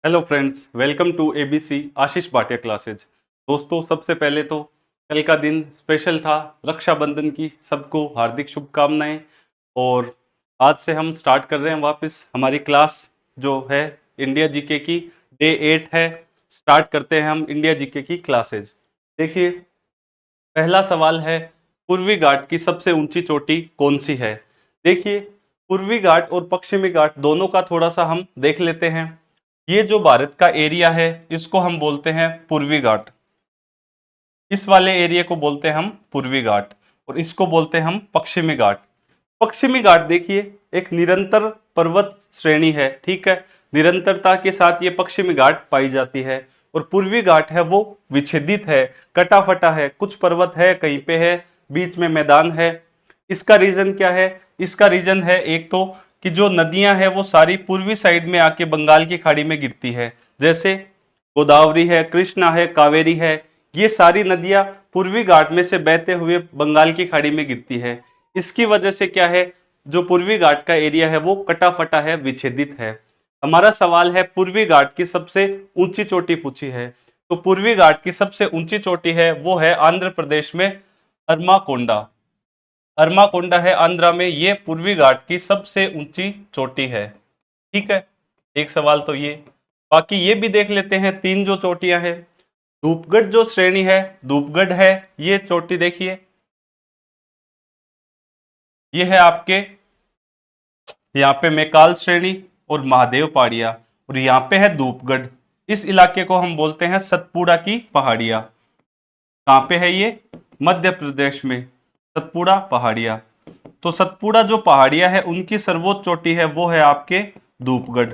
Hello friends, welcome to ABC Ashish Bhatia classes. दोस्तों, सबसे पहले तो कल का दिन स्पेशल था, रक्षाबंधन की सबको हार्दिक शुभकामनाएं। और आज से हम स्टार्ट कर रहे हैं वापस हमारी क्लास जो है इंडिया जीके की। डे 8 है। स्टार्ट करते हैं हम इंडिया जीके की क्लासेज। देखिए, पहला सवाल है, पूर्वी घाट की सबसे ऊंची चोटी कौन सी है। देखिए, पूर्वी घाट और पश्चिमी घाट दोनों का थोड़ा सा हम देख लेते हैं। ये जो भारत का एरिया है इसको हम बोलते हैं पूर्वी घाट। इस वाले एरिया को बोलते हैं हम पूर्वी घाट और इसको बोलते हैं हम पश्चिमी घाट। पश्चिमी घाट देखिए एक निरंतर पर्वत श्रेणी है, ठीक है। निरंतरता के साथ ये पश्चिमी घाट पाई जाती है। और पूर्वी घाट है वो विच्छेदित है, कटा फटा है, कुछ पर्वत है, कहीं पे है, बीच में मैदान है। इसका रीजन क्या है? इसका रीजन है एक तो कि जो नदियां हैं वो सारी पूर्वी साइड में आके बंगाल की खाड़ी में गिरती है। जैसे गोदावरी है, कृष्णा है, कावेरी है, ये सारी नदियां पूर्वी घाट में से बहते हुए बंगाल की खाड़ी में गिरती है। इसकी वजह से क्या है, जो पूर्वी घाट का एरिया है वो कटा फटा है, विच्छेदित है। हमारा सवाल है पूर्वी घाट की सबसे ऊंची चोटी पूछी है। तो पूर्वी घाट की सबसे ऊंची चोटी है वो है आंध्र प्रदेश में अरमाकोंडा। अरमाकोंडा है आंध्रा में, ये पूर्वी घाट की सबसे ऊंची चोटी है। ठीक है, एक सवाल तो ये। बाकी ये भी देख लेते हैं, तीन जो चोटियां हैं। धूपगढ़ जो श्रेणी है, धूपगढ़ है, ये चोटी देखिए, ये है आपके यहाँ पे मैकाल श्रेणी और महादेव पहाड़िया, और यहाँ पे है धूपगढ़। इस इलाके को हम बोलते हैं सतपुड़ा की पहाड़िया। कहाँ पे है ये? मध्य प्रदेश में सतपुड़ा पहाड़िया। तो सतपुड़ा जो पहाड़िया है उनकी सर्वोच्च चोटी है वो है आपके धूपगढ़।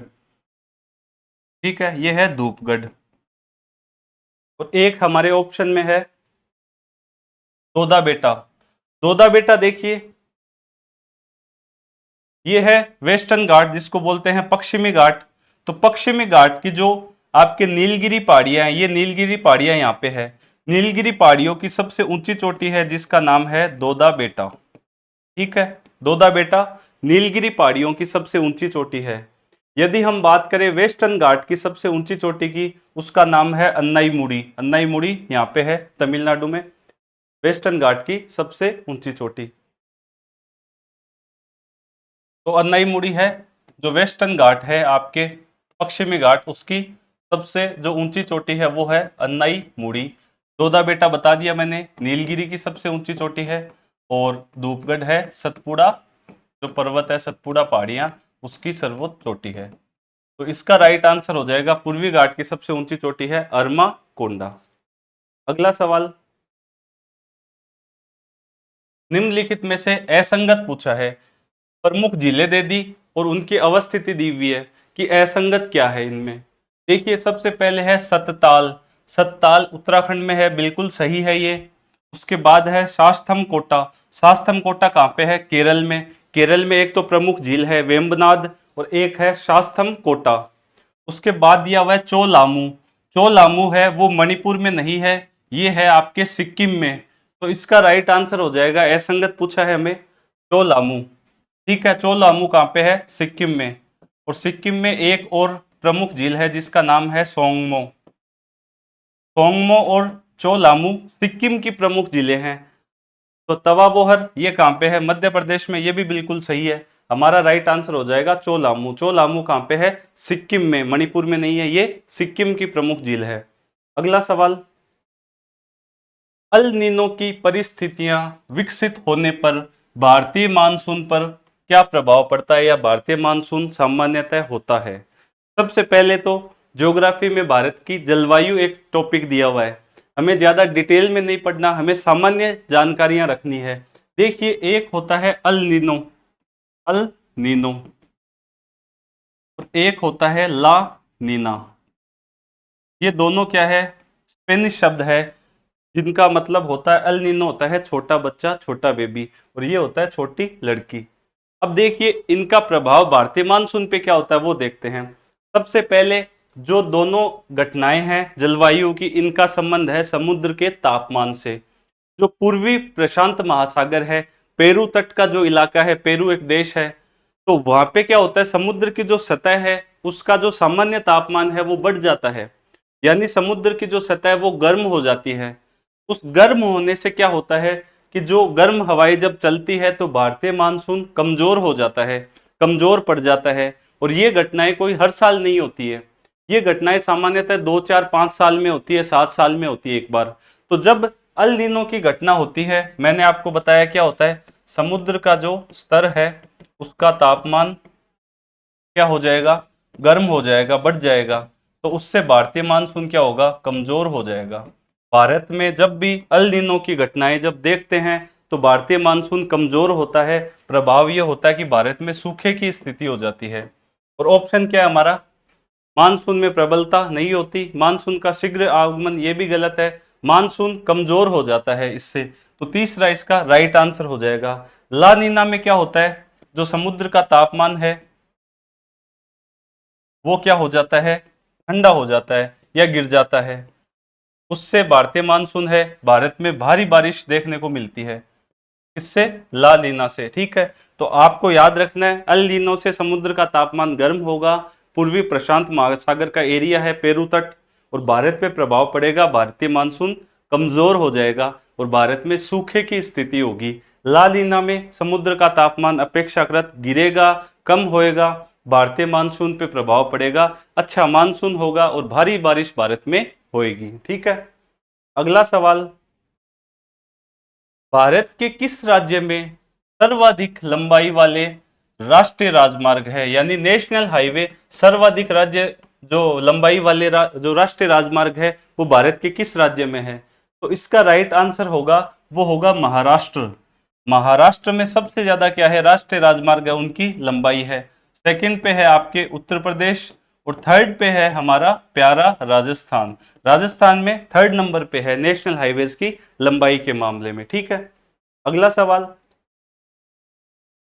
ठीक है, ये है धूपगढ़। और एक हमारे ऑप्शन में है दोदा बेटा। दोदा बेटा देखिए, ये है वेस्टर्न घाट जिसको बोलते हैं पश्चिमी घाट। तो पश्चिमी घाट की जो आपके नीलगिरी पहाड़ियां हैं, ये नीलगिरी पहाड़ियां यहाँ पे है। नीलगिरी पहाड़ियों की सबसे ऊंची चोटी है जिसका नाम है दोदा बेटा। ठीक है, दोदा बेटा नीलगिरी पहाड़ियों की सबसे ऊंची चोटी है। यदि हम बात करें वेस्टर्न घाट की सबसे ऊंची चोटी की, उसका नाम है अन्नाईमुड़ी। अन्नाईमुड़ी यहाँ पे है तमिलनाडु में, वेस्टर्न घाट की सबसे ऊंची चोटी। तो अन्नाईमुड़ी है जो वेस्टर्न घाट है आपके पश्चिमी घाट, उसकी सबसे जो ऊंची चोटी है वो है अन्नाईमुड़ी। दोदा बेटा बता दिया मैंने, नीलगिरी की सबसे ऊंची चोटी है। और धूपगढ़ है सतपुड़ा, जो पर्वत है सतपुड़ा पहाड़ियां, उसकी सर्वोच्च चोटी है। तो इसका राइट आंसर हो जाएगा पूर्वी घाट की सबसे ऊंची चोटी है अरमाकोंडा। अगला सवाल, निम्नलिखित में से असंगत पूछा है। प्रमुख झीलें दे दी और उनकी अवस्थिति दी हुई है कि असंगत क्या है इनमें। देखिए, सबसे पहले है सतताल। सतताल उत्तराखंड में है, बिल्कुल सही है ये। उसके बाद है शास्त्रम कोटा। शास्त्रम कोटा कहाँ पे है? केरल में। केरल में एक तो प्रमुख झील है वेम्बनाद और एक है शास्त्रम कोटा। उसके बाद दिया हुआ है चोलामू। चोलामू है वो मणिपुर में नहीं है, ये है आपके सिक्किम में। तो इसका राइट आंसर हो जाएगा, असंगत पूछा है हमें, चोलामू। ठीक है, चोलामू कहाँ पे है? सिक्किम में। और सिक्किम में एक और प्रमुख झील है जिसका नाम है सोंगमो। सोंगमो और चोलामू सिक्किम की प्रमुख झीलें हैं। तो तवाबोहर ये कहाँ पे है? मध्य प्रदेश में, ये भी बिल्कुल सही है। हमारा राइट आंसर हो जाएगा चोलामू। चोलामू कहाँ पे है? सिक्किम में, मणिपुर में नहीं है, ये सिक्किम की प्रमुख झील है। अगला सवाल, अल नीनो की परिस्थितियां विकसित होने पर भारतीय मानसून पर क्या प्रभाव पड़ता है या भारतीय मानसून सामान्यतः होता है। सबसे पहले तो ज्योग्राफी में भारत की जलवायु एक टॉपिक दिया हुआ है। हमें ज्यादा डिटेल में नहीं पढ़ना, हमें सामान्य जानकारियां रखनी है। देखिए, एक होता है अल नीनो, अल नीनो, और एक होता है ला नीना। ये दोनों क्या है? स्पेनिश शब्द है जिनका मतलब होता है, अल नीनो होता है छोटा बच्चा, छोटा बेबी, और ये होता है छोटी लड़की। अब देखिए, इनका प्रभाव भारतीय मानसून पे क्या होता है वो देखते हैं। सबसे पहले जो दोनों घटनाएं हैं जलवायु की, इनका संबंध है समुद्र के तापमान से। जो पूर्वी प्रशांत महासागर है, पेरू तट का जो इलाका है, पेरू एक देश है, तो वहां पे क्या होता है, समुद्र की जो सतह है उसका जो सामान्य तापमान है वो बढ़ जाता है, यानी समुद्र की जो सतह है वो गर्म हो जाती है। उस गर्म होने से क्या होता है कि जो गर्म हवाएं जब चलती है तो भारतीय मानसून कमजोर हो जाता है, कमजोर पड़ जाता है। और ये घटनाएं कोई हर साल नहीं होती है, ये घटनाएं सामान्यतः 2 4 5 साल में होती है, 7 साल में होती है एक बार। तो जब अल नीनो की घटना होती है, मैंने आपको बताया क्या होता है, समुद्र का जो स्तर है उसका तापमान क्या हो जाएगा, गर्म हो जाएगा, बढ़ जाएगा। तो उससे भारतीय मानसून क्या होगा, कमजोर हो जाएगा। भारत में जब भी अल नीनो की घटनाएं जब देखते हैं तो भारतीय मानसून कमजोर होता है। प्रभाव यह होता है कि भारत में सूखे की स्थिति हो जाती है। और ऑप्शन क्या है हमारा, मानसून में प्रबलता नहीं होती, मानसून का शीघ्र आगमन, ये भी गलत है, मानसून कमजोर हो जाता है इससे। तो तीसरा इसका राइट आंसर हो जाएगा। ला नीना में क्या होता है, जो समुद्र का तापमान है वो क्या हो जाता है, ठंडा हो जाता है या गिर जाता है। उससे भारतीय मानसून है, भारत में भारी बारिश देखने को मिलती है। इससे, ला लीना से, ठीक है। तो आपको याद रखना है, अल लीनो से समुद्र का तापमान गर्म होगा, पूर्वी प्रशांत महासागर का एरिया है पेरू तट, और भारत पे प्रभाव पड़ेगा, भारतीय मानसून कमजोर हो जाएगा और भारत में सूखे की स्थिति होगी। ला लीना में समुद्र का तापमान अपेक्षाकृत गिरेगा, कम होएगा, भारतीय मानसून पे प्रभाव पड़ेगा, अच्छा मानसून होगा और भारी बारिश भारत में होएगी, ठीक है। अगला सवाल, भारत के किस राज्य में सर्वाधिक लंबाई वाले राष्ट्रीय राजमार्ग है, यानी नेशनल हाईवे, सर्वाधिक राज्य जो लंबाई वाले जो राष्ट्रीय राजमार्ग है वो भारत के किस राज्य में है। तो इसका राइट आंसर होगा, वो होगा महाराष्ट्र। महाराष्ट्र में सबसे ज्यादा क्या है, राष्ट्रीय राजमार्ग है, उनकी लंबाई है। सेकंड पे है आपके उत्तर प्रदेश, और थर्ड पे है हमारा प्यारा राजस्थान। राजस्थान में थर्ड नंबर पे है नेशनल हाईवेज की लंबाई के मामले में, ठीक है। अगला सवाल,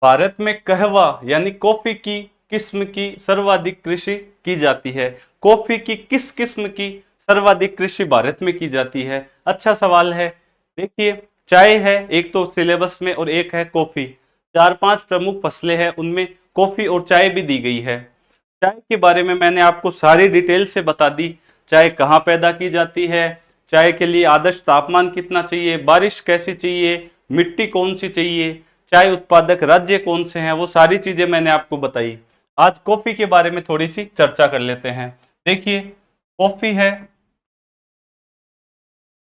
भारत में कहवा यानी कॉफी की किस्म की सर्वाधिक कृषि की जाती है। कॉफी की किस किस्म की सर्वाधिक कृषि भारत में की जाती है, अच्छा सवाल है। देखिए, चाय है एक तो सिलेबस में, और एक है कॉफी। 4 5 प्रमुख फसलें हैं, उनमें कॉफी और चाय भी दी गई है। चाय के बारे में मैंने आपको सारी डिटेल से बता दी, चाय कहाँ पैदा की जाती है, चाय के लिए आदर्श तापमान कितना चाहिए, बारिश कैसी चाहिए, मिट्टी कौन सी चाहिए, चाय उत्पादक राज्य कौन से हैं, वो सारी चीजें मैंने आपको बताई। आज कॉफी के बारे में थोड़ी सी चर्चा कर लेते हैं। देखिए, कॉफी है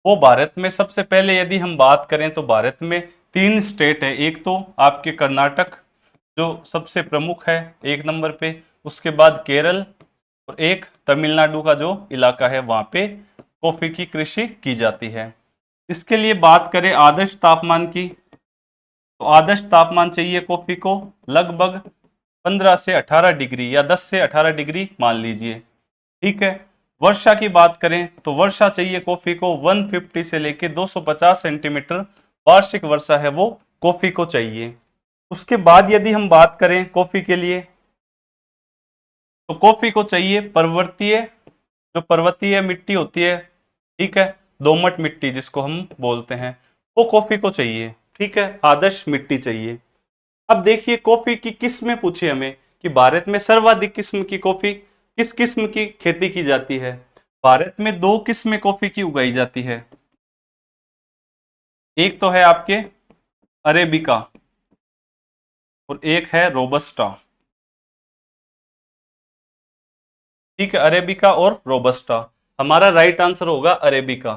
वो भारत में सबसे पहले यदि हम बात करें तो भारत में 3 स्टेट है। एक तो आपके कर्नाटक जो सबसे प्रमुख है, एक नंबर पे, उसके बाद केरल, और एक तमिलनाडु का जो इलाका है वहां पे कॉफी की कृषि की जाती है। इसके लिए बात करें आदर्श तापमान की, तो आदर्श तापमान चाहिए कॉफी को लगभग 15 से 18 डिग्री या 10 से 18 डिग्री मान लीजिए, ठीक है। वर्षा की बात करें तो वर्षा चाहिए कॉफी को 150 से लेके 250 सेंटीमीटर वार्षिक वर्षा है वो कॉफी को चाहिए। उसके बाद यदि हम बात करें कॉफी के लिए, तो कॉफी को चाहिए पर्वतीय, जो पर्वतीय मिट्टी होती है, ठीक है, दोमट मिट्टी जिसको हम बोलते हैं, वो कॉफी को चाहिए, ठीक है, आदर्श मिट्टी चाहिए। अब देखिए, कॉफी की किस्में पूछी हमें कि भारत में सर्वाधिक किस्म की कॉफी किस किस्म की खेती की जाती है। भारत में 2 किस्में कॉफी की उगाई जाती है। एक तो है आपके अरेबिका और एक है रोबस्टा, ठीक है, अरेबिका और रोबस्टा। हमारा राइट आंसर होगा अरेबिका।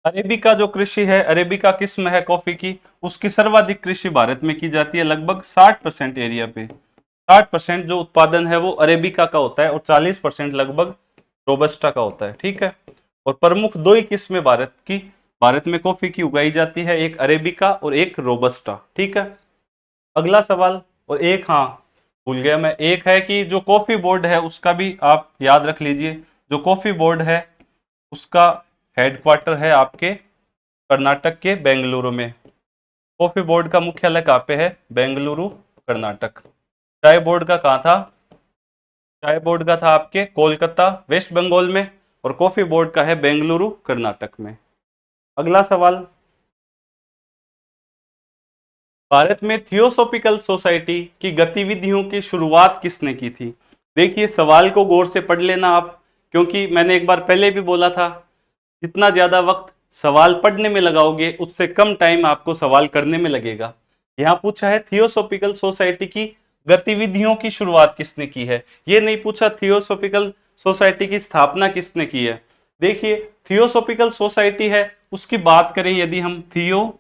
अरेबिका जो कृषि है, अरेबिका किस्म है कॉफी की, उसकी सर्वाधिक कृषि भारत में की जाती है, लगभग 60% एरिया पे। 60% जो उत्पादन है वो अरेबिका का होता है और 40% लगभग रोबस्टा का होता है, ठीक है। और प्रमुख 2 ही किस्में भारत में कॉफी की उगाई जाती है, एक अरेबिका और एक रोबस्टा, ठीक है। अगला सवाल, और एक, हाँ भूल गया मैं, एक है कि जो कॉफी बोर्ड है उसका भी आप याद रख लीजिए। जो कॉफी बोर्ड है उसका हेडक्वार्टर है आपके कर्नाटक के बेंगलुरु में। कॉफी बोर्ड का मुख्यालय कहाँ पे है, बेंगलुरु, कर्नाटक। चाय बोर्ड का कहाँ था, चाय बोर्ड का था आपके कोलकाता, वेस्ट बंगाल में, और कॉफी बोर्ड का है बेंगलुरु, कर्नाटक में। अगला सवाल, भारत में थियोसॉफिकल सोसाइटी की गतिविधियों की शुरुआत किसने की थी। देखिए सवाल को गौर से पढ़ लेना आप, क्योंकि मैंने एक बार पहले भी बोला था, जितना ज्यादा वक्त सवाल पढ़ने में लगाओगे उससे कम टाइम आपको सवाल करने में लगेगा। यहाँ पूछा है थियोसॉफिकल सोसाइटी की गतिविधियों की शुरुआत किसने की है। ये नहीं पूछा थियोसॉफिकल सोसाइटी की स्थापना किसने की है। देखिए थियोसॉफिकल सोसाइटी है, उसकी बात करें यदि हम, थियोसॉफिकल,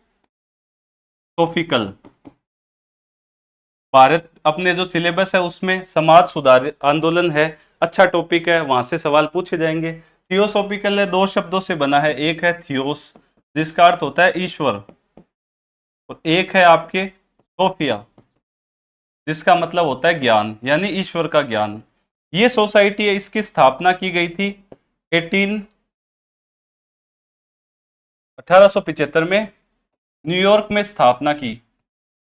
भारत अपने जो सिलेबस है उसमें समाज सुधार आंदोलन है, अच्छा टॉपिक है, वहां से सवाल पूछे जाएंगे। थियोसॉफिकल है, दो शब्दों से बना है, एक है थियोस जिसका अर्थ होता है ईश्वर, और एक है आपके सोफिया जिसका मतलब होता है ज्ञान, यानी ईश्वर का ज्ञान। ये सोसाइटी है, इसकी स्थापना की गई थी 1875 में, न्यूयॉर्क में स्थापना की।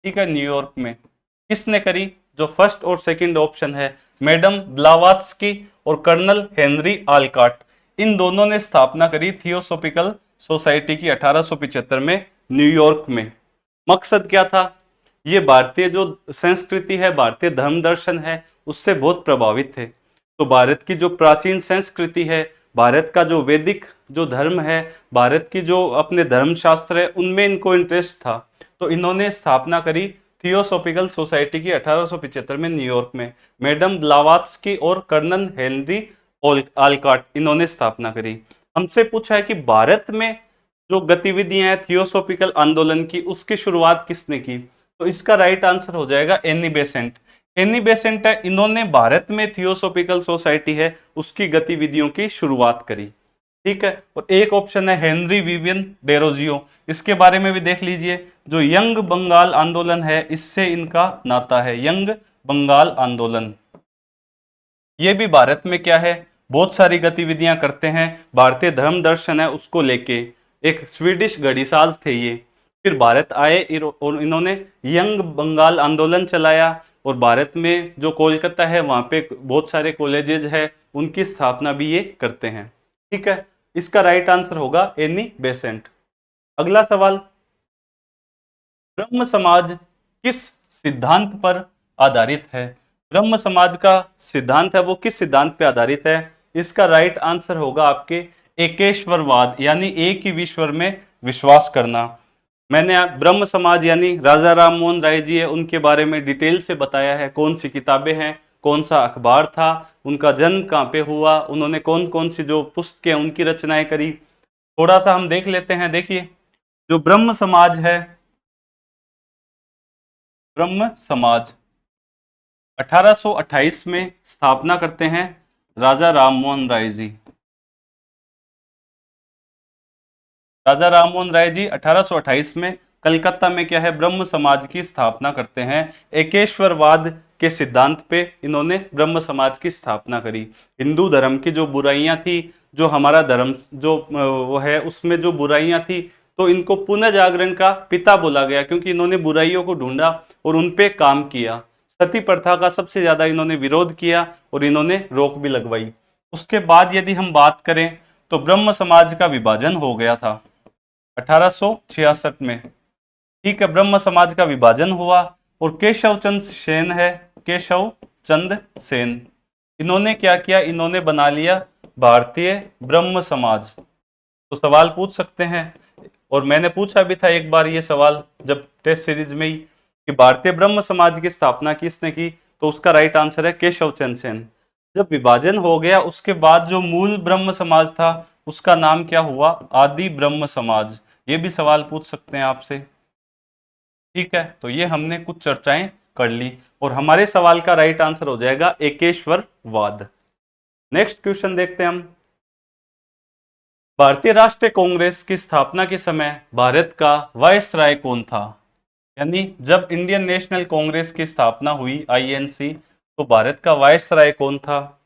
ठीक है, न्यूयॉर्क में किसने करी? जो फर्स्ट और सेकंड ऑप्शन है, मैडम ब्लावात्स्की और कर्नल हेनरी आलकाट, इन दोनों ने स्थापना करी थियोसॉफिकल सोसाइटी की 1875 में न्यूयॉर्क में। मकसद क्या था? ये भारतीय जो संस्कृति है, भारतीय धर्म दर्शन है, उससे बहुत प्रभावित थे। तो भारत की जो प्राचीन संस्कृति है, भारत का जो वैदिक जो धर्म है, भारत की जो अपने धर्म शास्त्र है, उनमें इनको इंटरेस्ट था। तो इन्होंने स्थापना करी थियोसॉफिकल सोसाइटी की 1875 में न्यूयॉर्क में। मैडम ब्लावात्स्की और कर्नल हेनरी आलकाट, इन्होंने स्थापना करी। हमसे पूछा है कि भारत में जो गतिविधियां हैं थियोसॉफिकल आंदोलन की, उसकी शुरुआत किसने की? तो इसका राइट आंसर हो जाएगा एनी बेसेंट। एनी बेसेंट है, इन्होंने भारत में थियोसॉफिकल सोसाइटी है उसकी गतिविधियों की शुरुआत करी। ठीक है, और एक ऑप्शन है हेनरी विवियन डेरोजियो, इसके बारे में भी देख लीजिए। जो यंग बंगाल आंदोलन है, इससे इनका नाता है, यंग बंगाल आंदोलन। ये भी भारत में क्या है, बहुत सारी गतिविधियां करते हैं, भारतीय धर्म दर्शन है उसको लेके। एक स्वीडिश घड़ीसाज थे ये, फिर भारत आए और इन्होंने यंग बंगाल आंदोलन चलाया, और भारत में जो कोलकाता है वहां पे बहुत सारे कॉलेजेस है, उनकी स्थापना भी ये करते हैं। ठीक है, इसका राइट आंसर होगा एनी बेसेंट। अगला सवाल, ब्रह्म समाज किस सिद्धांत पर आधारित है? ब्रह्म समाज का सिद्धांत है वो किस सिद्धांत पे आधारित है? इसका राइट आंसर होगा आपके एकेश्वरवाद, यानी एक ही ईश्वर में विश्वास करना। मैंने ब्रह्म समाज यानी राजा राम मोहन राय जी है, उनके बारे में डिटेल से बताया है, कौन सी किताबें हैं, कौन सा अखबार था, उनका जन्म कहाँ पे हुआ, उन्होंने कौन कौन सी जो पुस्तकें उनकी रचनाएं करी। थोड़ा सा हम देख लेते हैं। देखिए जो ब्रह्म समाज है, ब्रह्म समाज 1828 में स्थापना करते हैं राजा राममोहन राय जी। राजा राममोहन राय जी 1828 में कलकत्ता में क्या है, ब्रह्म समाज की स्थापना करते हैं। एकेश्वरवाद के सिद्धांत पे इन्होंने ब्रह्म समाज की स्थापना करी। हिंदू धर्म की जो बुराइयां थी, जो हमारा धर्म जो वो है उसमें जो बुराइयां थी, तो इनको पुनः जागरण का पिता बोला गया, क्योंकि इन्होंने बुराइयों को ढूंढा और उन पे काम किया। सती प्रथा का सबसे ज्यादा इन्होंने विरोध किया और इन्होंने रोक भी लगवाई। उसके बाद यदि हम बात करें तो ब्रह्म समाज का विभाजन हो गया था 1866 में। ठीक है, ब्रह्म समाज का विभाजन हुआ और केशव चंद सेन है, केशव चंद सेन, इन्होंने क्या किया, इन्होंने बना लिया भारतीय ब्रह्म समाज। तो सवाल पूछ सकते हैं, और मैंने पूछा भी था एक बार ये सवाल जब टेस्ट सीरीज में ही, कि भारतीय ब्रह्म समाज की स्थापना किसने की? तो उसका राइट आंसर है केशव चंद सेन। जब विभाजन हो गया उसके बाद जो मूल ब्रह्म समाज था उसका नाम क्या हुआ? आदि ब्रह्म समाज। ये भी सवाल पूछ सकते हैं आपसे। ठीक है, तो ये हमने कुछ चर्चाएं कर ली, और हमारे सवाल का राइट आंसर हो जाएगा एकेश्वरवाद। नेक्स्ट क्वेश्चन देखते हैं हम। भारतीय राष्ट्रीय कांग्रेस की स्थापना के समय भारत का वायसराय कौन था? यानी जब इंडियन नेशनल कांग्रेस की स्थापना हुई, आईएनसी, तो भारत का वायसराय कौन था?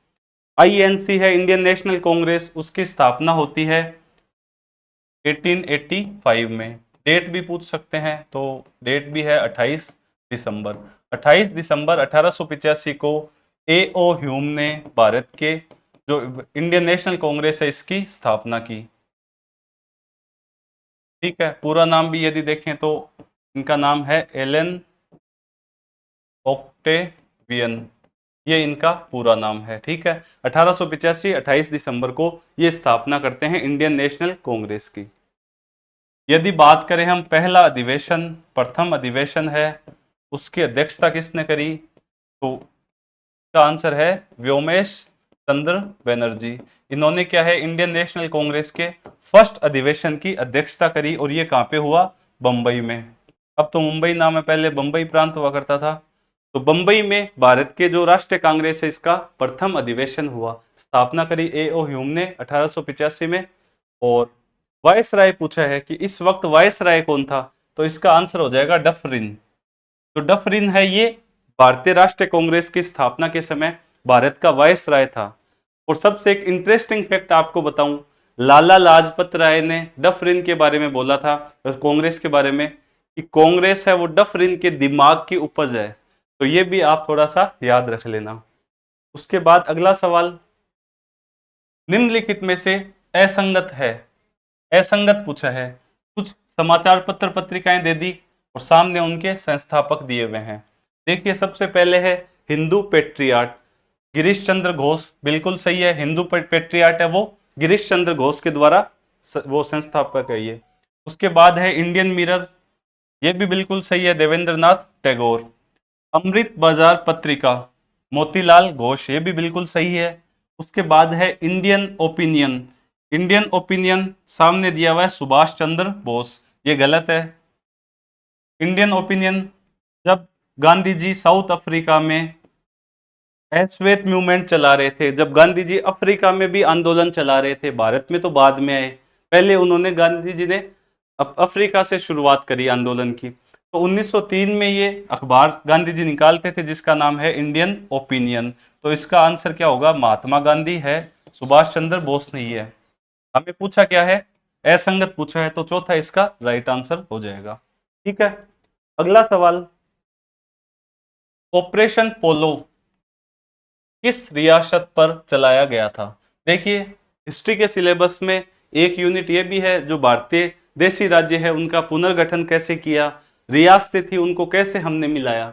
आईएनसी है इंडियन नेशनल कांग्रेस, उसकी स्थापना होती है 1885 में। डेट भी पूछ सकते हैं, तो डेट भी है 28 दिसंबर। 28 दिसंबर 1885 को ए.ओ. ह्यूम ने भारत के जो इंडियन नेशनल कांग्रेस है इसकी स्थापना की। ठीक है, पूरा नाम भी यदि देखें तो इनका नाम है एलन ओक्टेवियन। ये इनका पूरा नाम है। ठीक है, 1885 28 दिसंबर को ये स्थापना करते हैं इंडियन नेशनल कांग्रेस की। यदि बात करें हम पहला अधिवेशन, प्रथम अधिवेशन है, उसकी अध्यक्षता किसने करी, तो इसका आंसर है व्योमेश चंद्र बनर्जी। इन्होंने क्या है, इंडियन नेशनल कांग्रेस के फर्स्ट अधिवेशन की अध्यक्षता करी और ये कहां पे हुआ, बंबई में। अब तो मुंबई नाम है, पहले बंबई प्रांत हुआ करता था। तो बंबई में भारत के जो राष्ट्रीय कांग्रेस है इसका प्रथम अधिवेशन हुआ। स्थापना करी A.O. ह्यूम ने 1885 में। और वायसराय पूछा है कि इस वक्त वायसराय कौन था, तो इसका आंसर हो जाएगा डफरिन। तो डफरिन है ये भारतीय राष्ट्रीय कांग्रेस की स्थापना के समय भारत का वायसराय था। और सबसे एक इंटरेस्टिंग फैक्ट आपको बताऊं, लाला लाजपत राय ने डफरिन के बारे में बोला था, कांग्रेस के बारे में, कि कांग्रेस है वो डफरिन के दिमाग की उपज है। तो ये भी आप थोड़ा सा याद रख लेना। उसके बाद अगला सवाल, निम्नलिखित में से असंगत है, असंगत पूछा है। कुछ समाचार पत्र पत्रिकाएं दे दी और सामने उनके संस्थापक दिए हुए हैं। देखिए सबसे पहले है हिंदू पेट्रियाट, गिरीश चंद्र घोष, बिल्कुल सही है, हिंदू पेट्रियाट है वो गिरीश चंद्र घोष के द्वारा वो संस्थापक है ये। उसके बाद है इंडियन मिरर, ये भी बिल्कुल सही है, देवेंद्र नाथ टैगोर। अमृत बाजार पत्रिका, मोतीलाल घोष, ये भी बिल्कुल सही है। उसके बाद है इंडियन ओपिनियन, इंडियन ओपिनियन सामने दिया हुआ है सुभाष चंद्र बोस, ये गलत है। इंडियन ओपिनियन, जब गांधी जी साउथ अफ्रीका में श्वेत मूवमेंट चला रहे थे, जब गांधी जी अफ्रीका में भी आंदोलन चला रहे थे, भारत में तो बाद में आए, पहले उन्होंने, गांधी जी ने अफ्रीका से शुरुआत करी आंदोलन की। तो 1903 में ये अखबार गांधी जी निकालते थे जिसका नाम है इंडियन ओपिनियन। तो इसका आंसर क्या होगा, महात्मा गांधी है, सुभाष चंद्र बोस नहीं है। हमें पूछा क्या है, असंगत पूछा है, तो चौथा इसका राइट आंसर हो जाएगा। ठीक है, अगला सवाल, ऑपरेशन पोलो किस रियासत पर चलाया गया था। देखिए हिस्ट्री के सिलेबस में एक यूनिट ये भी है जो भारतीय देशी राज्य है उनका पुनर्गठन कैसे किया, रियासतें थी उनको कैसे हमने मिलाया।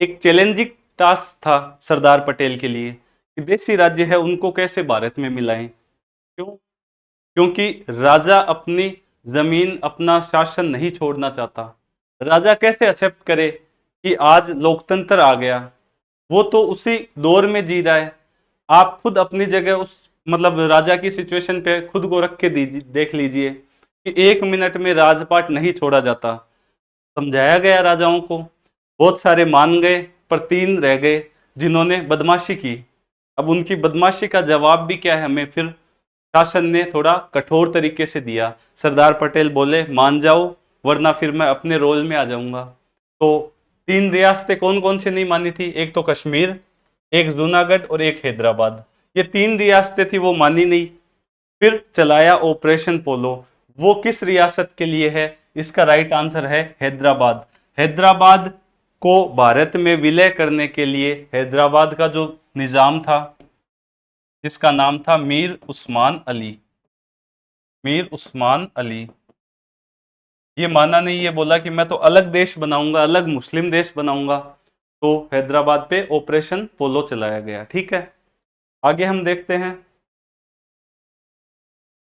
एक चैलेंजिंग टास्क था सरदार पटेल के लिए कि देशी राज्य है उनको कैसे भारत में मिलाएं। क्यों, क्योंकि राजा अपनी जमीन, अपना शासन नहीं छोड़ना चाहता। राजा कैसे एक्सेप्ट करे कि आज लोकतंत्र आ गया, वो तो उसी दौर में जी रहा है। आप खुद अपनी जगह उस, मतलब राजा की सिचुएशन पे खुद को रख के दीजिए, देख लीजिए कि 1 मिनट में राजपाट नहीं छोड़ा जाता। समझाया गया राजाओं को, बहुत सारे मान गए पर 3 रह गए जिन्होंने बदमाशी की। अब उनकी बदमाशी का जवाब भी क्या है, हमें फिर शासन ने थोड़ा कठोर तरीके से दिया। सरदार पटेल बोले मान जाओ वरना फिर मैं अपने रोल में आ जाऊंगा। तो 3 रियासतें कौन कौन सी नहीं मानी थी, एक तो कश्मीर, एक जूनागढ़ और एक हैदराबाद। ये 3 रियासतें थी वो मानी नहीं। फिर चलाया ऑपरेशन पोलो, वो किस रियासत के लिए है, इसका राइट आंसर है हैदराबाद। हैदराबाद को भारत में विलय करने के लिए हैदराबाद का जो निजाम था जिसका नाम था मीर उस्मान अली, मीर उस्मान अली, ये माना नहीं, ये बोला कि मैं तो अलग देश बनाऊंगा, अलग मुस्लिम देश बनाऊंगा। तो हैदराबाद पे ऑपरेशन पोलो चलाया गया। ठीक है, आगे हम देखते हैं,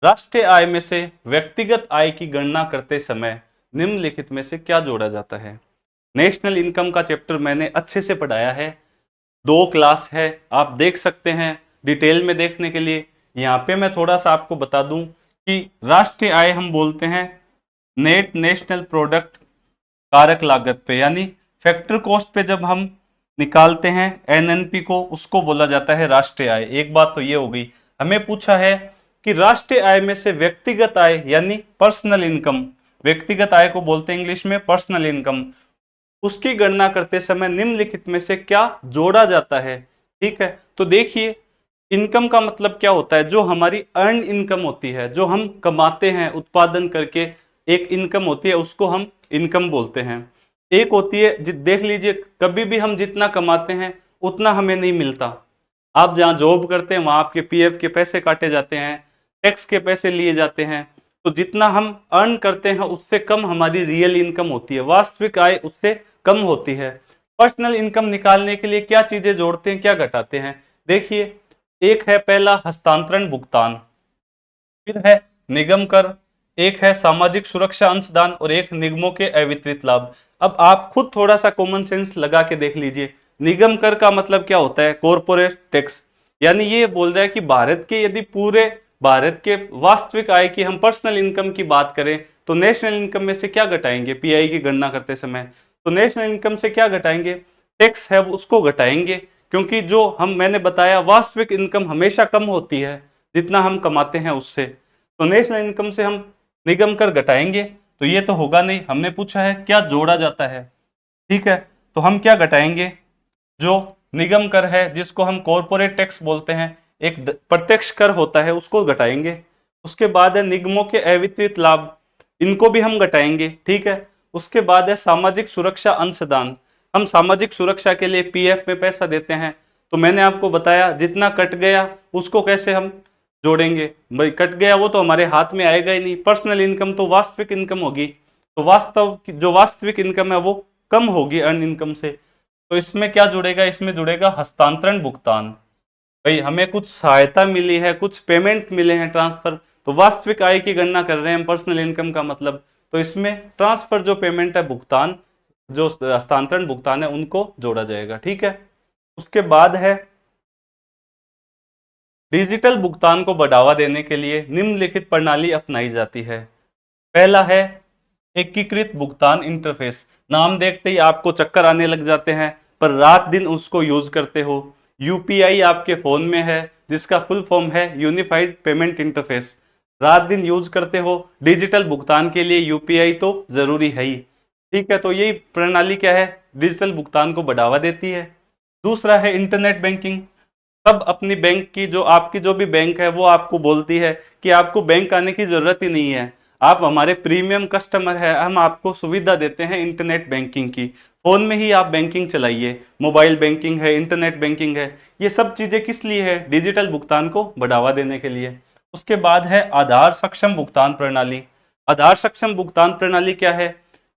राष्ट्रीय आय में से व्यक्तिगत आय की गणना करते समय निम्नलिखित में से क्या जोड़ा जाता है। नेशनल इनकम का चैप्टर मैंने अच्छे से पढ़ाया है, 2 क्लास है, आप देख सकते हैं डिटेल में देखने के लिए। यहाँ पे मैं थोड़ा सा आपको बता दूं कि राष्ट्रीय आय हम बोलते हैं नेट नेशनल प्रोडक्ट कारक लागत पे, यानी फैक्टर कॉस्ट पे जब हम निकालते हैं एनएनपी को, उसको बोला जाता है राष्ट्रीय आय। एक बात तो ये हो गई। हमें पूछा है कि राष्ट्रीय आय में से व्यक्तिगत आय यानी पर्सनल इनकम, व्यक्तिगत आय को बोलते हैं इंग्लिश में पर्सनल इनकम, उसकी गणना करते समय निम्नलिखित में से क्या जोड़ा जाता है। ठीक है, तो देखिए इनकम का मतलब क्या होता है, जो हमारी अर्न इनकम होती है, जो हम कमाते हैं उत्पादन करके, एक इनकम होती है उसको हम इनकम बोलते हैं। एक होती है, देख लीजिए कभी भी हम जितना कमाते हैं उतना हमें नहीं मिलता। आप जहां जॉब करते हैं वहां आपके पीएफ के पैसे काटे जाते हैं, टैक्स के पैसे लिए जाते हैं, तो जितना हम अर्न करते हैं उससे कम हमारी रियल इनकम होती है, वास्तविक आय उससे कम होती है। पर्सनल इनकम निकालने के लिए क्या चीजें जोड़ते हैं, क्या घटाते हैं? देखिए, एक है पहला हस्तांतरण भुगतान, फिर है निगम कर, एक है सामाजिक सुरक्षा अंशदान और एक निगमों के अवितरित लाभ। अब आप खुद थोड़ा सा कॉमन सेंस लगा के देख लीजिए। निगम कर का मतलब क्या होता है? Corporate tax. यानी ये बोल रहा है कि भारत के, यदि पूरे भारत के वास्तविक आय की हम पर्सनल इनकम की बात करें तो नेशनल इनकम में से क्या घटाएंगे? पीआई की गणना करते समय तो नेशनल इनकम से क्या घटाएंगे? टैक्स है उसको घटाएंगे, क्योंकि जो मैंने बताया वास्तविक इनकम हमेशा कम होती है जितना हम कमाते हैं उससे। तो नेशनल इनकम से हम निगम कर घटाएंगे तो ये तो होगा नहीं। हमने पूछा है क्या जोड़ा जाता है, ठीक है। तो हम क्या घटाएंगे? जो निगम कर है जिसको हम कॉरपोरेट टैक्स बोलते हैं, एक प्रत्यक्ष कर होता है, उसको घटाएंगे। उसके बाद है निगमों के अवितरित लाभ, इनको भी हम घटाएंगे, ठीक है। उसके बाद है सामाजिक सुरक्षा अंशदान, हम सामाजिक सुरक्षा के लिए पीएफ में पैसा देते हैं। तो मैंने आपको बताया जितना कट गया उसको कैसे हम जोड़ेंगे। भाई कट गया वो तो हमारे हाथ में आएगा ही नहीं, पर्सनल इनकम तो वास्तविक इनकम होगी, तो जो वास्तविक इनकम है वो कम होगी अर्न इनकम से। तो इसमें क्या जुड़ेगा? इसमें जुड़ेगा हस्तांतरण भुगतान। भाई हमें कुछ सहायता मिली है, कुछ पेमेंट मिले हैं, ट्रांसफर, तो वास्तविक आय की गणना कर रहे हैं पर्सनल इनकम का मतलब, तो इसमें ट्रांसफर जो पेमेंट है, भुगतान, जो हस्तांतरण भुगतान है, उनको जोड़ा जाएगा, ठीक है। उसके बाद है डिजिटल भुगतान को बढ़ावा देने के लिए निम्नलिखित प्रणाली अपनाई जाती है। पहला है एकीकृत भुगतान इंटरफेस। नाम देखते ही आपको चक्कर आने लग जाते हैं, पर रात दिन उसको यूज करते हो। यूपीआई आपके फोन में है, जिसका फुल फॉर्म है यूनिफाइड पेमेंट इंटरफेस। रात दिन यूज करते हो, डिजिटल भुगतान के लिए यूपीआई तो जरूरी है ही, ठीक है। तो यही प्रणाली क्या है? डिजिटल भुगतान को बढ़ावा देती है। दूसरा है इंटरनेट बैंकिंग। सब अपनी बैंक की, जो आपकी जो भी बैंक है वो आपको बोलती है कि आपको बैंक आने की जरूरत ही नहीं है, आप हमारे प्रीमियम कस्टमर है, हम आपको सुविधा देते हैं इंटरनेट बैंकिंग की, फोन में ही आप बैंकिंग चलाइए। मोबाइल बैंकिंग है, इंटरनेट बैंकिंग है, ये सब चीजें किस लिए है? डिजिटल भुगतान को बढ़ावा देने के लिए। उसके बाद है आधार सक्षम भुगतान प्रणाली। आधार सक्षम भुगतान प्रणाली क्या है?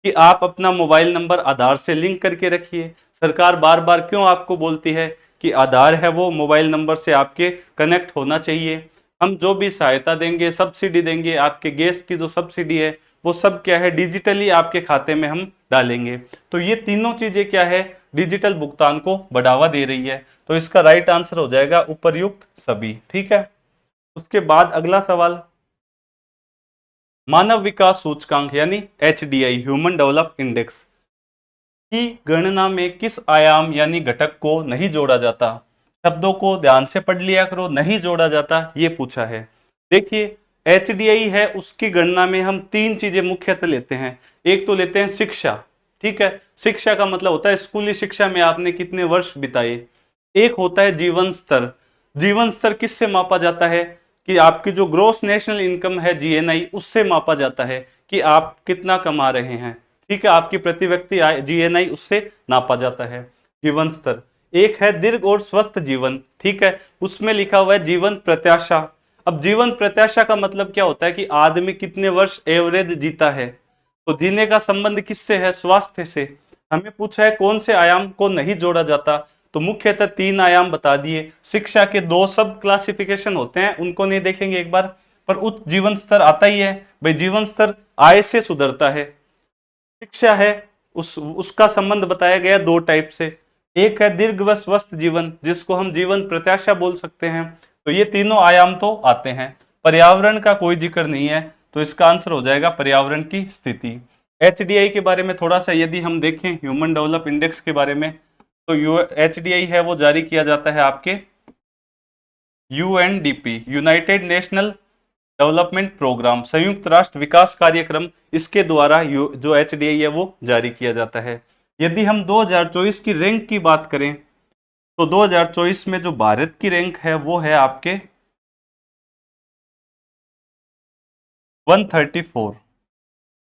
कि आप अपना मोबाइल नंबर आधार से लिंक करके रखिए। सरकार बार बार क्यों आपको बोलती है कि आधार है वो मोबाइल नंबर से आपके कनेक्ट होना चाहिए। हम जो भी सहायता देंगे, सब्सिडी देंगे, आपके गैस की जो सब्सिडी है वो सब क्या है? डिजिटली आपके खाते में हम डालेंगे। तो ये तीनों चीजें क्या है? डिजिटल भुगतान को बढ़ावा दे रही है। तो इसका राइट आंसर हो जाएगा उपर्युक्त सभी, ठीक है। उसके बाद अगला सवाल, मानव विकास सूचकांक यानी एचडीआई, ह्यूमन डेवलप इंडेक्स की गणना में किस आयाम यानी घटक को नहीं जोड़ा जाता? शब्दों को ध्यान से पढ़ लिया करो, नहीं जोड़ा जाता ये पूछा है। देखिए, एचडीआई है, उसकी गणना में हम तीन चीजें मुख्यतः लेते हैं। एक तो लेते हैं शिक्षा, ठीक है, शिक्षा का मतलब होता है स्कूली शिक्षा में आपने कितने वर्ष बिताए। एक होता है जीवन स्तर। जीवन स्तर किससे मापा जाता है? कि आपकी जो ग्रोस नेशनल इनकम है, जीएनआई, उससे मापा जाता है कि आप कितना कमा रहे हैं, ठीक है। आपकी प्रति व्यक्ति आय, जीएनआई, उससे नापा जाता है जीवन स्तर। एक है दीर्घ और स्वस्थ जीवन, ठीक है, उसमें लिखा हुआ है जीवन प्रत्याशा। अब जीवन प्रत्याशा का मतलब क्या होता है? कि आदमी कितने वर्ष एवरेज जीता है। तो जीने का संबंध किससे है? स्वास्थ्य से। हमें पूछा है कौन से आयाम को नहीं जोड़ा जाता, तो मुख्यतः तीन आयाम बता दिए। शिक्षा के दो सब क्लासिफिकेशन होते हैं, उनको नहीं देखेंगे एक बार, पर उच्च जीवन स्तर आता ही है। भाई जीवन स्तर आय से सुधरता है। शिक्षा है, उसका संबंध बताया गया दो टाइप से। एक है दीर्घ व स्वस्थ जीवन, जिसको हम जीवन प्रत्याशा बोल सकते हैं। तो ये तीनों आयाम तो आते हैं। पर्यावरण का कोई जिक्र नहीं है, तो इसका आंसर हो जाएगा पर्यावरण की स्थिति। एचडीआई के बारे में थोड़ा सा यदि हम देखें, ह्यूमन डेवलप इंडेक्स के बारे में, तो एचडीआई है वो जारी किया जाता है आपके UNDP, united national development programme, संयुक्त राष्ट्र विकास कार्यक्रम, इसके द्वारा जो एचडीआई है वो जारी किया जाता है। यदि हम 2024 की रैंक की बात करें, तो 2024 में जो भारत की रैंक है वो है आपके 134,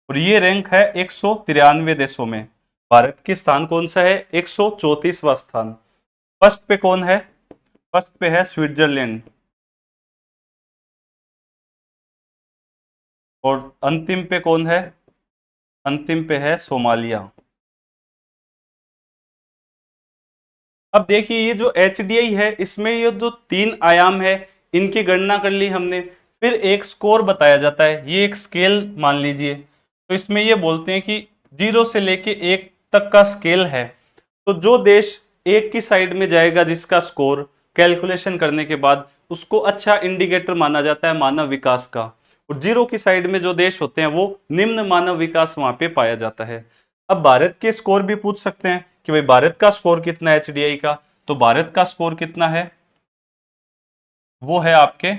और ये रैंक है 193 देशों में। भारत की स्थान कौन सा है? 134वां स्थान। फर्स्ट पे कौन है? फर्स्ट पे है स्विट्जरलैंड, और अंतिम पे कौन है? अंतिम पे है सोमालिया। अब देखिए ये जो HDI है इसमें ये जो 3 आयाम है इनकी गणना कर ली हमने, फिर एक स्कोर बताया जाता है, ये एक स्केल मान लीजिए। तो इसमें ये बोलते हैं कि 0 से लेके 1 तक का स्केल है, तो जो देश 1 की साइड में जाएगा जिसका स्कोर कैलकुलेशन करने के बाद उसको अच्छा इंडिकेटर माना जाता है मानव विकास का, और 0 की साइड में जो देश होते हैं वो निम्न मानव विकास वहां पे पाया जाता है। अब भारत के स्कोर भी पूछ सकते हैं कि भाई भारत का स्कोर कितना है HDI का, तो भारत का स्कोर कितना है, वो है आपके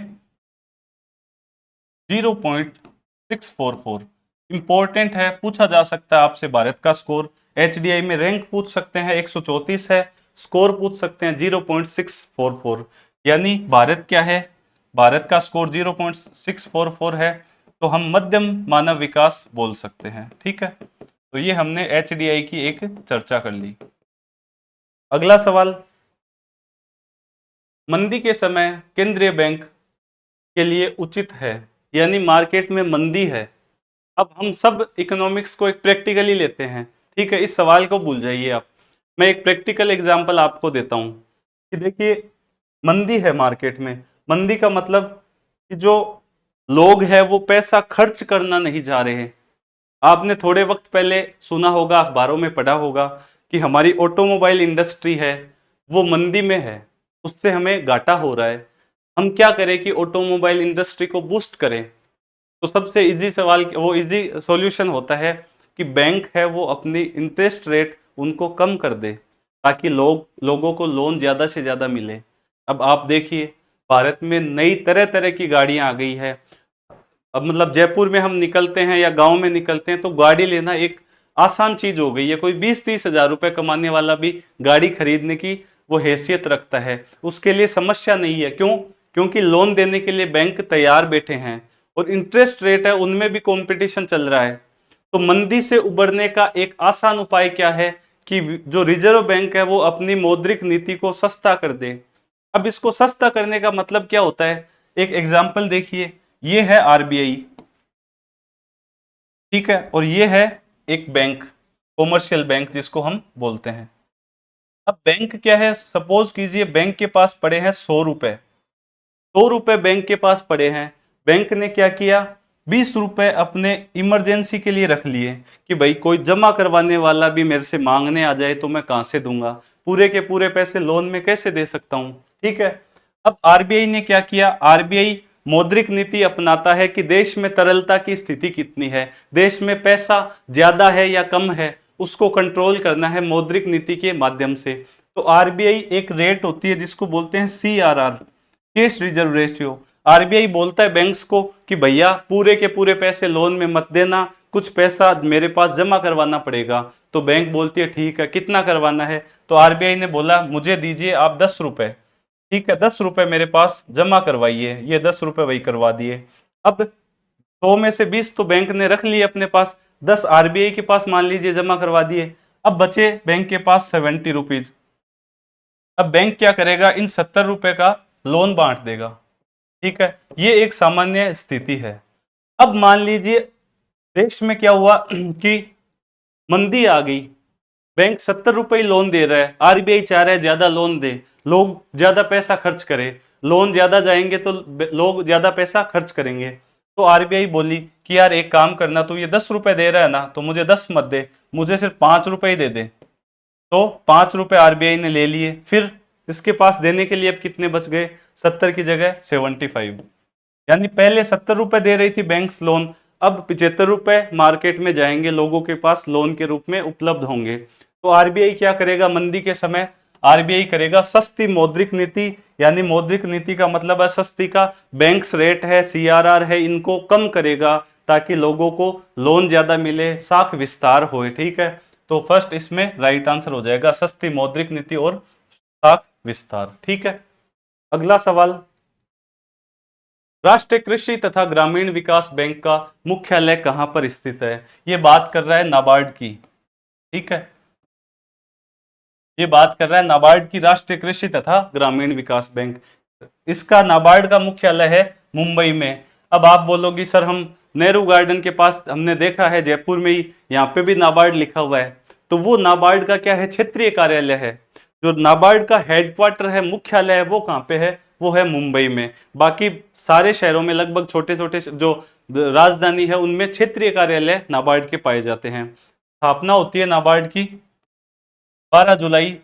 0.644। इंपॉर्टेंट है, पूछा जा सकता है आपसे भारत का स्कोर। HDI में रैंक पूछ सकते हैं 134 है, स्कोर पूछ सकते हैं 0.644, यानी भारत क्या है, भारत का स्कोर 0.644 है, तो हम मध्यम मानव विकास बोल सकते हैं। ठीक है, तो ये हमने HDI की एक चर्चा कर ली। अगला सवाल, मंदी के समय केंद्रीय बैंक के लिए उचित है, यानी मार्केट में मंदी है। अब हम सब इकोनॉमिक्स को एक प्रैक्टिकली लेते हैं, ठीक है, इस सवाल को भूल जाइए आप। मैं एक प्रैक्टिकल एग्जांपल आपको देता हूं कि देखिए मंदी है मार्केट में, मंदी का मतलब कि जो लोग हैं वो पैसा खर्च करना नहीं जा रहे हैं। आपने थोड़े वक्त पहले सुना होगा, अखबारों में पढ़ा होगा कि हमारी ऑटोमोबाइल इंडस्ट्री है वो मंदी में है, उससे हमें घाटा हो रहा है। हम क्या करें कि ऑटोमोबाइल इंडस्ट्री को बूस्ट करें? तो सबसे इजी सवाल, वो इजी सॉल्यूशन होता है कि बैंक है वो अपनी इंटरेस्ट रेट उनको कम कर दे, ताकि लोगों को लोन ज़्यादा से ज़्यादा मिले। अब आप देखिए भारत में नई तरह तरह की गाड़ियां आ गई है। अब मतलब जयपुर में हम निकलते हैं या गांव में निकलते हैं तो गाड़ी लेना एक आसान चीज हो गई है। कोई 20-30 हजार रुपए कमाने वाला भी गाड़ी खरीदने की वो हैसियत रखता है, उसके लिए समस्या नहीं है। क्यों? क्योंकि लोन देने के लिए बैंक तैयार बैठे हैं और इंटरेस्ट रेट है उनमें भी कंपटीशन चल रहा है। तो मंदी से उबरने का एक आसान उपाय क्या है कि जो रिजर्व बैंक है वो अपनी मौद्रिक नीति को सस्ता कर दे। अब इसको सस्ता करने का मतलब क्या होता है, एक एग्जाम्पल देखिए, ये है RBI, ठीक है, और ये है एक बैंक, कॉमर्शियल बैंक जिसको हम बोलते हैं। अब बैंक क्या है, सपोज कीजिए बैंक के पास पड़े हैं 100 रुपए, 100 रुपए बैंक के पास पड़े हैं। बैंक ने क्या किया, 20 रुपए अपने इमरजेंसी के लिए रख लिए कि भाई कोई जमा करवाने वाला भी मेरे से मांगने आ जाए तो मैं कहां से दूंगा, पूरे के पूरे पैसे लोन में कैसे दे सकता हूं। ठीक है, अब RBI ने क्या किया, RBI मौद्रिक नीति अपनाता है कि देश में तरलता की स्थिति कितनी है, देश में पैसा ज्यादा है या कम है, उसको कंट्रोल करना है मौद्रिक नीति के माध्यम से। तो RBI एक रेट होती है जिसको बोलते हैं CRR, cash reserve ratio. RBI बोलता है बैंक्स को कि भैया पूरे के पूरे पैसे लोन में मत देना, कुछ पैसा मेरे पास जमा करवाना पड़ेगा। तो बैंक बोलती है ठीक है, कितना करवाना है, तो RBI ने बोला मुझे दीजिए आप 10 रुपए, ठीक है, 10 रुपए मेरे पास जमा करवाइए, ये 10 रुपए वही करवा दिए। अब 100 में से 20 तो बैंक ने रख लिए अपने पास, 10 RBI के पास मान लीजिए जमा करवा दिए। अब बचे बैंक के पास 70 रुपीज। अब बैंक क्या करेगा, इन 70 रुपए का लोन बांट देगा। ठीक है, ये एक सामान्य स्थिति है। अब मान लीजिए देश में क्या हुआ कि मंदी आ गई, बैंक 70 रुपए लोन दे रहा है, RBI चाह रहा है ज्यादा लोन दे, लोग ज्यादा पैसा खर्च करें, लोन ज्यादा जाएंगे तो लोग ज्यादा पैसा खर्च करेंगे। तो RBI बोली कि यार एक काम करना, तो ये 10 रुपए दे रहा है ना, तो मुझे 10 मत दे, मुझे सिर्फ 5 रुपए ही दे दे। तो 5 रुपए RBI ने ले लिए। फिर इसके पास देने के लिए अब कितने बच गए, 70 की जगह 75, यानी पहले 70 रुपए दे रही थी बैंक्स लोन, अब 75 रुपए मार्केट में जाएंगे, लोगों के पास लोन के रूप में उपलब्ध होंगे। तो RBI क्या करेगा मंदी के समय, RBI करेगा सस्ती मौद्रिक नीति, यानी मौद्रिक नीति का मतलब है सस्ती का, बैंक्स रेट है CRR है इनको कम करेगा ताकि लोगों को लोन ज्यादा मिले, साख विस्तार होए। ठीक है, तो फर्स्ट इसमें राइट आंसर हो जाएगा सस्ती मौद्रिक नीति और साख विस्तार। ठीक है, अगला सवाल, राष्ट्रीय कृषि तथा ग्रामीण विकास बैंक का मुख्यालय कहां पर स्थित है? ये बात कर रहा है नाबार्ड की। ठीक है, ये बात कर रहा है नाबार्ड की, राष्ट्रीय कृषि तथा ग्रामीण विकास बैंक। इसका नाबार्ड का मुख्यालय है मुंबई में। अब आप बोलोगी सर हम नेहरू गार्डन के पास हमने देखा है जयपुर में ही, यहाँ पे भी नाबार्ड लिखा हुआ है। तो वो नाबार्ड का क्या है, क्षेत्रीय कार्यालय है। जो नाबार्ड का हेडक्वार्टर है, मुख्यालय है, वो कहाँ पे है? वो है मुंबई में। बाकी सारे शहरों में लगभग छोटे छोटे जो राजधानी है उनमें क्षेत्रीय कार्यालय नाबार्ड के पाए जाते हैं। स्थापना होती है नाबार्ड की 12 जुलाई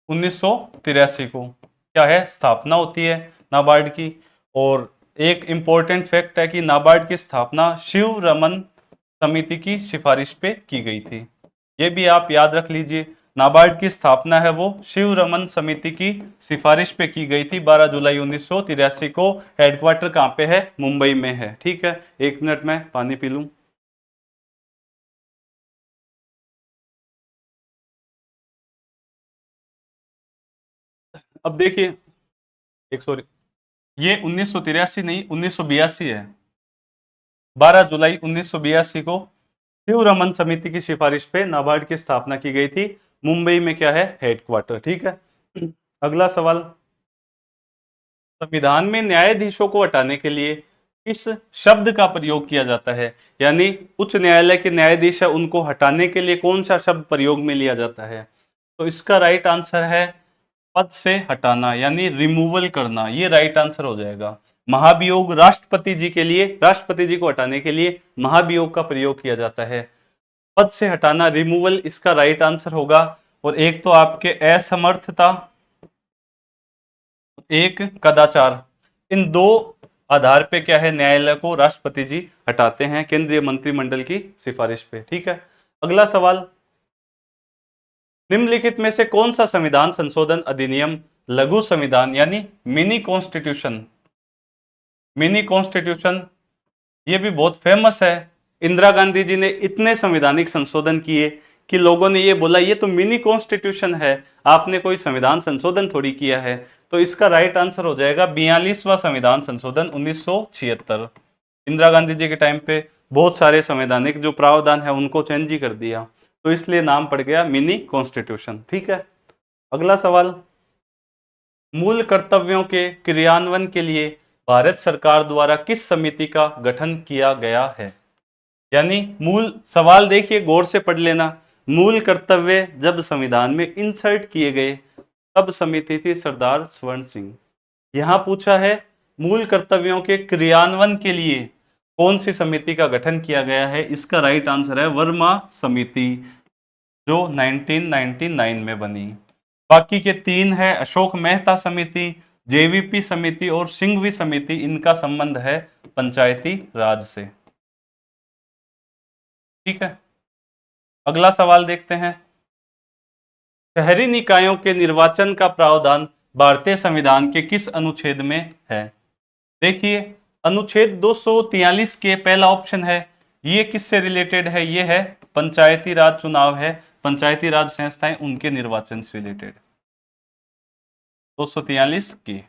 1983 को, क्या है? स्थापना होती है नाबार्ड की। और एक इंपॉर्टेंट फैक्ट है कि नाबार्ड की स्थापना शिव रमन समिति की सिफारिश पे की गई थी। ये भी आप याद रख लीजिए, नाबार्ड की स्थापना है वो शिव रमन समिति की सिफारिश पे की गई थी 12 जुलाई 1983 को। हेडक्वार्टर कहाँ पे है? मुंबई में है। ठीक है, एक मिनट में पानी पी लूं। अब देखिए, एक सॉरी, ये 1983 नहीं, 1982 है। 12 जुलाई 1982 को शिव रमन समिति की सिफारिश पे नाबार्ड की स्थापना की गई थी। मुंबई में क्या है? हेडक्वार्टर। ठीक है, अगला सवाल, संविधान में न्यायाधीशों को हटाने के लिए किस शब्द का प्रयोग किया जाता है? यानी उच्च न्यायालय के न्यायाधीश है, उनको हटाने के लिए कौन सा शब्द प्रयोग में लिया जाता है? तो इसका राइट आंसर है पद से हटाना, यानी रिमूवल करना। ये राइट आंसर हो जाएगा। महाभियोग राष्ट्रपति जी के लिए, राष्ट्रपति जी को हटाने के लिए महाभियोग का प्रयोग किया जाता है। पद से हटाना, रिमूवल, इसका राइट आंसर होगा। और एक तो आपके असमर्थता, एक कदाचार, इन दो आधार पे क्या है? न्यायालय को राष्ट्रपति जी हटाते हैं केंद्रीय मंत्रिमंडल की सिफारिश पे। ठीक है, अगला सवाल, निम्नलिखित में से कौन सा संविधान संशोधन अधिनियम लघु संविधान यानी मिनी कॉन्स्टिट्यूशन, मिनी कॉन्स्टिट्यूशन, ये भी बहुत फेमस है। इंदिरा गांधी जी ने इतने संवैधानिक संशोधन किए कि लोगों ने ये बोला ये तो मिनी कॉन्स्टिट्यूशन है, आपने कोई संविधान संशोधन थोड़ी किया है। तो इसका राइट आंसर हो जाएगा 42वां संविधान संशोधन 1976। इंदिरा गांधी जी के टाइम पे बहुत सारे संवैधानिक जो प्रावधान है उनको चेंज ही कर दिया, तो इसलिए नाम पड़ गया मिनी कॉन्स्टिट्यूशन। ठीक है, अगला सवाल, मूल कर्तव्यों के क्रियान्वयन के लिए भारत सरकार द्वारा किस समिति का गठन किया गया है? यानी मूल, सवाल देखिए गौर से पढ़ लेना, मूल कर्तव्य जब संविधान में इंसर्ट किए गए तब समिति थी सरदार स्वर्ण सिंह। यहां पूछा है मूल कर्तव्यों के क्रियान्वयन के लिए कौन सी समिति का गठन किया गया है? इसका राइट आंसर है वर्मा समिति, जो 1999 में बनी। बाकी के तीन है अशोक मेहता समिति, जेवीपी समिति और सिंघवी समिति, इनका संबंध है पंचायती राज से। ठीक है, अगला सवाल देखते हैं, शहरी निकायों के निर्वाचन का प्रावधान भारतीय संविधान के किस अनुच्छेद में है? देखिए, अनुच्छेद 243 के पहला ऑप्शन है, ये किससे रिलेटेड है? ये है पंचायती राज चुनाव है, पंचायती राज संस्थाएं उनके निर्वाचन से रिलेटेड। 243 की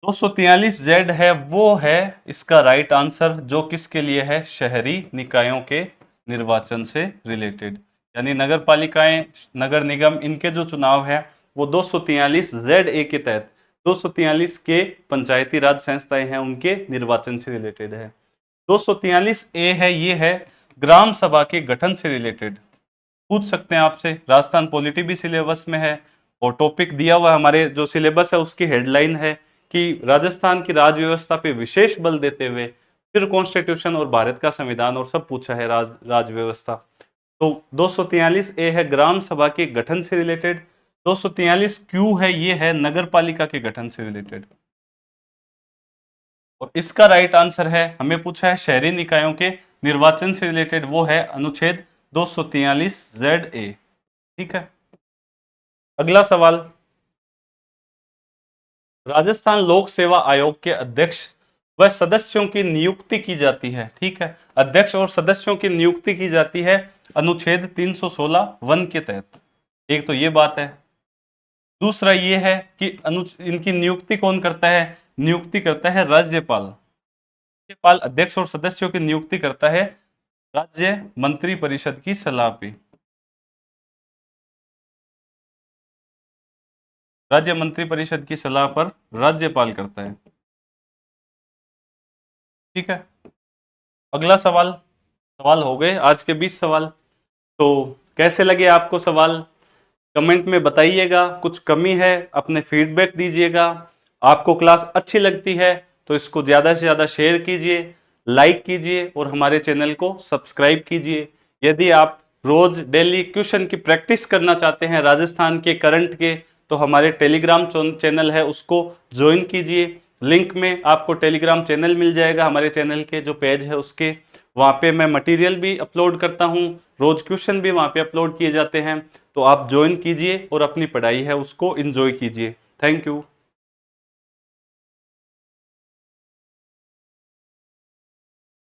243 जेड है, वो है इसका राइट आंसर, जो किसके लिए है? शहरी निकायों के निर्वाचन से रिलेटेड, यानी नगर पालिकाएं, नगर निगम, इनके जो चुनाव है वो 243 जेड ए के तहत, 243 के पंचायती राज संस्थाएं हैं उनके निर्वाचन से रिलेटेड है। 243 ए है, ये है ग्राम सभा के गठन से रिलेटेड। पूछ सकते हैं आपसे, राजस्थान पॉलिटी भी सिलेबस में है और टॉपिक दिया हुआ हमारे जो सिलेबस है उसकी हेडलाइन है कि राजस्थान की राज व्यवस्था पे विशेष बल देते हुए, फिर कॉन्स्टिट्यूशन और भारत का संविधान और सब पूछा है राज व्यवस्था। तो 243 ए है ग्राम सभा के गठन से रिलेटेड, 243 क्यू है, ये है नगर पालिका के गठन से रिलेटेड। और इसका राइट आंसर है, हमें पूछा है शहरी निकायों के निर्वाचन से रिलेटेड, वो है अनुच्छेद 243 जेड ए। ठीक है, अगला सवाल, राजस्थान लोक सेवा आयोग के अध्यक्ष व सदस्यों की नियुक्ति की जाती है। ठीक है, अध्यक्ष और सदस्यों की नियुक्ति की जाती है अनुच्छेद 316 वन के तहत। एक तो ये बात है, दूसरा ये है कि इनकी नियुक्ति कौन करता है? नियुक्ति करता है राज्यपाल। राज्यपाल अध्यक्ष और सदस्यों की नियुक्ति करता है राज्य मंत्री परिषद की सलाह पे। राज्य मंत्री परिषद की सलाह पर राज्यपाल करता है। ठीक है, अगला सवाल, सवाल हो गए आज के 20 सवाल। तो कैसे लगे आपको सवाल, कमेंट में बताइएगा। कुछ कमी है अपने फीडबैक दीजिएगा। आपको क्लास अच्छी लगती है तो इसको ज़्यादा से ज़्यादा शेयर कीजिए, लाइक कीजिए और हमारे चैनल को सब्सक्राइब कीजिए। यदि आप रोज डेली क्वेश्चन की प्रैक्टिस करना चाहते हैं राजस्थान के करंट के, तो हमारे टेलीग्राम चैनल है उसको ज्वाइन कीजिए। लिंक में आपको टेलीग्राम चैनल मिल जाएगा, हमारे चैनल के जो पेज है उसके। वहाँ पे मैं मटेरियल भी अपलोड करता हूँ, रोज क्वेश्चन भी वहाँ पे अपलोड किए जाते हैं। तो आप ज्वाइन कीजिए और अपनी पढ़ाई है उसको एंजॉय कीजिए। Thank you.